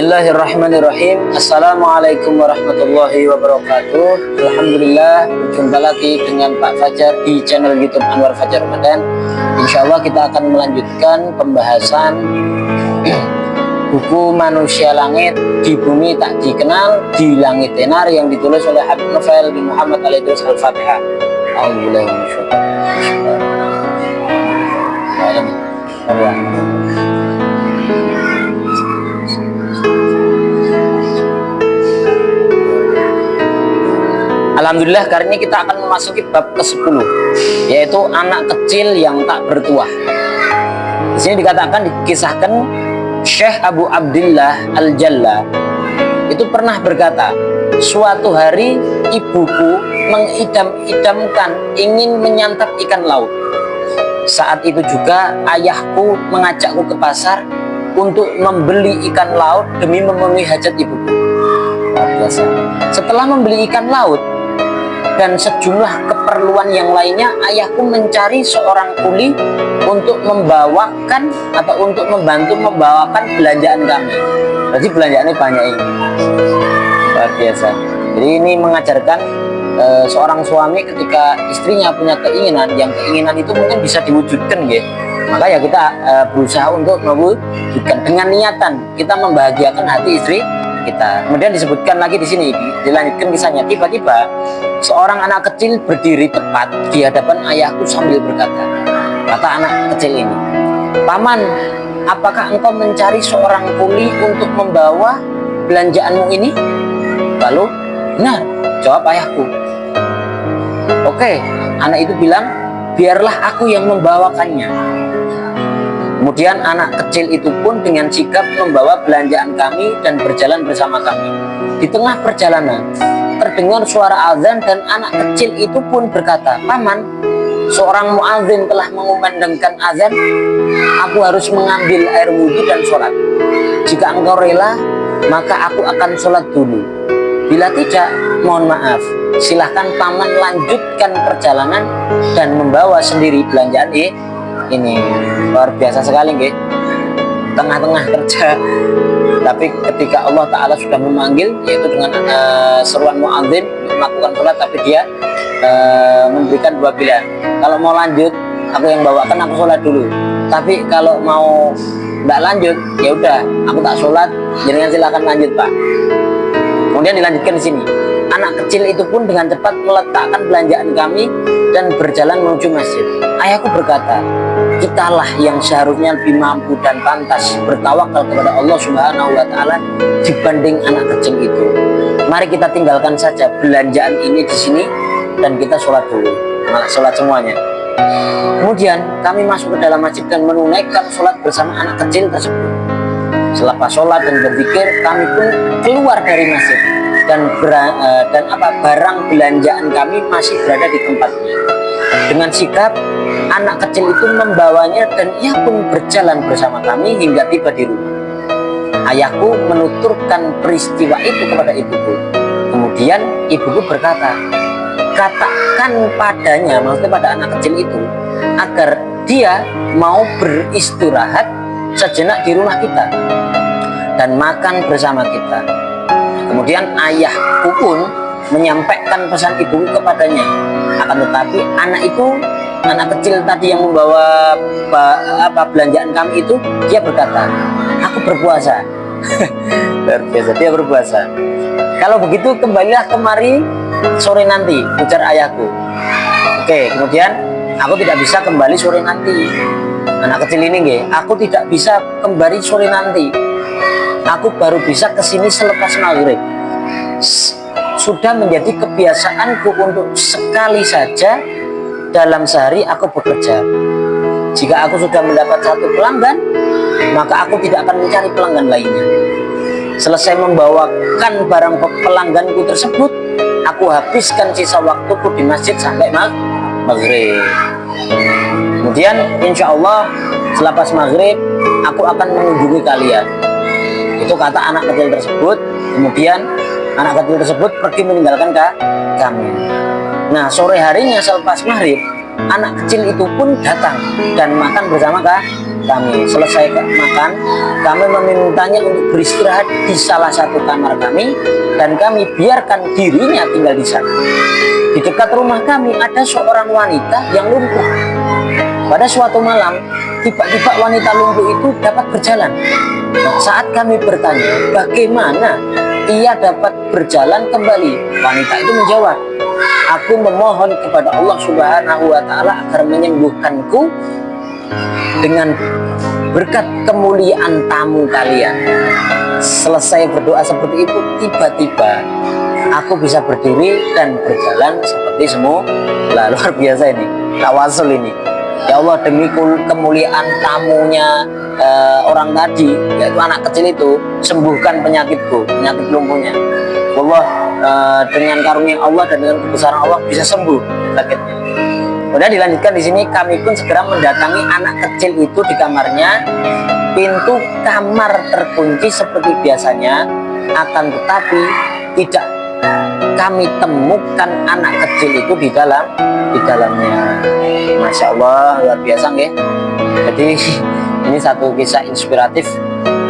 Bismillahirrahmanirrahim. Assalamualaikum warahmatullahi wabarakatuh. Alhamdulillah, berjumpa lagi dengan Pak Fajar di channel YouTube Anwar Fajar Ramadan. Insya Allah kita akan melanjutkan pembahasan buku Manusia Langit di Bumi Tak Dikenal di Langit Tenar yang ditulis oleh Habib Novel bin Muhammad Al-Idris Al-Fatihah. Alhamdulillah, kali ini kita akan memasuki bab ke-10, yaitu anak kecil yang tak bertuah. Di sini dikisahkan Syekh Abu Abdillah Al-Jalla itu pernah berkata, suatu hari ibuku mengidam-idamkan ingin menyantap ikan laut. Saat itu juga ayahku mengajakku ke pasar untuk membeli ikan laut demi memenuhi hajat ibuku. Luar biasa. Setelah membeli ikan laut dan sejumlah keperluan yang lainnya, ayahku mencari seorang kuli untuk membawakan atau untuk membawakan belanjaan kami. Jadi belanjaannya banyak ini. Luar biasa. Jadi ini mengajarkan seorang suami ketika istrinya punya keinginan, yang keinginan itu mungkin bisa diwujudkan, ya. Maka ya kita berusaha untuk mewujudkan dengan niatan kita membahagiakan hati istri kita. Kemudian disebutkan lagi di sini, dilanjutkan kisahnya. Tiba-tiba seorang anak kecil berdiri tepat di hadapan ayahku sambil berkata, kata anak kecil ini, "Paman, apakah engkau mencari seorang kuli untuk membawa belanjaanmu ini?" Lalu, "Benar," jawab ayahku. "Oke," anak itu bilang, "biarlah aku yang membawakannya." Kemudian anak kecil itu pun dengan sigap membawa belanjaan kami dan berjalan bersama kami. Di tengah perjalanan terdengar suara azan dan anak kecil itu pun berkata, "Paman, seorang muadzin telah mengumandangkan azan. Aku harus mengambil air wudhu dan sholat. Jika engkau rela, maka aku akan sholat dulu. Bila tidak, mohon maaf. Silahkan paman lanjutkan perjalanan dan membawa sendiri belanjaan ini." Luar biasa sekali, nggih. Tengah-tengah kerja, tapi ketika Allah Ta'ala sudah memanggil, yaitu dengan seruan muadzin melakukan sholat, tapi dia memberikan dua pilihan. Kalau mau lanjut, aku yang bawakan, aku sholat dulu. Tapi kalau mau tidak lanjut, ya udah, aku tak sholat, jangan silakan lanjut, Pak. Kemudian dilanjutkan di sini. Anak kecil itu pun dengan cepat meletakkan belanjaan kami dan berjalan menuju masjid. Ayahku berkata, "Kitalah yang seharusnya lebih mampu dan pantas bertawakal kepada Allah Subhanahu wa Ta'ala dibanding anak kecil itu. Mari kita tinggalkan saja belanjaan ini di sini dan kita sholat dulu." Malah sholat semuanya. Kemudian kami masuk ke dalam masjid dan menunaikan sholat bersama anak kecil tersebut. Selepas sholat dan berzikir, kami pun keluar dari masjid dan barang belanjaan kami masih berada di tempatnya. Dengan sikap, anak kecil itu membawanya dan ia pun berjalan bersama kami hingga tiba di rumah. Ayahku menuturkan peristiwa itu kepada ibuku. Kemudian ibuku berkata, "Katakan padanya," maksudnya pada anak kecil itu, "agar dia mau beristirahat sejenak di rumah kita dan makan bersama kita." Kemudian ayahku pun menyampaikan pesan ibuku kepadanya. Akan tetapi anak kecil tadi yang membawa belanjaan kami itu, dia berkata, "Aku berpuasa." Luar biasa, dia berpuasa. "Kalau begitu kembalilah kemari sore nanti," ujar ayahku. Oke, kemudian, "Aku tidak bisa kembali sore nanti." Anak kecil ini, nggih, "Aku tidak bisa kembali sore nanti. Aku baru bisa kesini selepas maghrib. Sudah menjadi kebiasaanku untuk sekali saja dalam sehari aku bekerja. Jika aku sudah mendapat satu pelanggan, maka aku tidak akan mencari pelanggan lainnya. Selesai membawakan barang pelangganku tersebut, aku habiskan sisa waktuku di masjid sampai maghrib. Kemudian insya Allah selepas maghrib aku akan mengunjungi kalian." Itu kata anak kecil tersebut. Kemudian anak kecil tersebut pergi meninggalkan kami. Nah, sore harinya selepas maghrib, anak kecil itu pun datang dan makan bersama kami selesai makan, kami memintanya untuk beristirahat di salah satu kamar kami, dan kami biarkan dirinya tinggal di sana. Di dekat rumah kami ada seorang wanita yang lumpuh. Pada suatu malam, tiba-tiba wanita lumpuh itu dapat berjalan. Nah, saat kami bertanya, bagaimana ia dapat berjalan kembali? Wanita itu menjawab, aku memohon kepada Allah Subhanahu wa Ta'ala agar menyembuhkanku dengan berkat kemuliaan tamu kalian. Selesai berdoa seperti itu, tiba-tiba aku bisa berdiri dan berjalan seperti semula. Luar biasa ini, tawasul ini. Ya Allah, demi kemuliaan tamunya orang tadi, yaitu anak kecil itu, sembuhkan penyakitku, penyakit lumpuhnya. Allah, dengan karunia Allah dan dengan kebesaran Allah bisa sembuh sakitnya. Udah dilanjutkan di sini, kami pun segera mendatangi anak kecil itu di kamarnya. Pintu kamar terkunci seperti biasanya, akan tetapi tidak kami temukan anak kecil itu di dalamnya. Masya Allah, luar biasa nggih. Jadi ini satu kisah inspiratif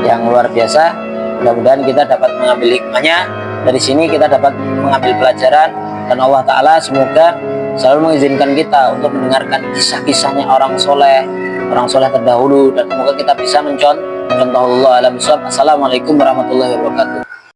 yang luar biasa. Mudah-mudahan kita dapat mengambil hikmahnya dari sini, kita dapat mengambil pelajaran, dan Allah Ta'ala semoga selalu mengizinkan kita untuk mendengarkan kisah-kisahnya orang soleh terdahulu, dan semoga kita bisa mencontoh Allah alam. Assalamualaikum warahmatullahi wabarakatuh.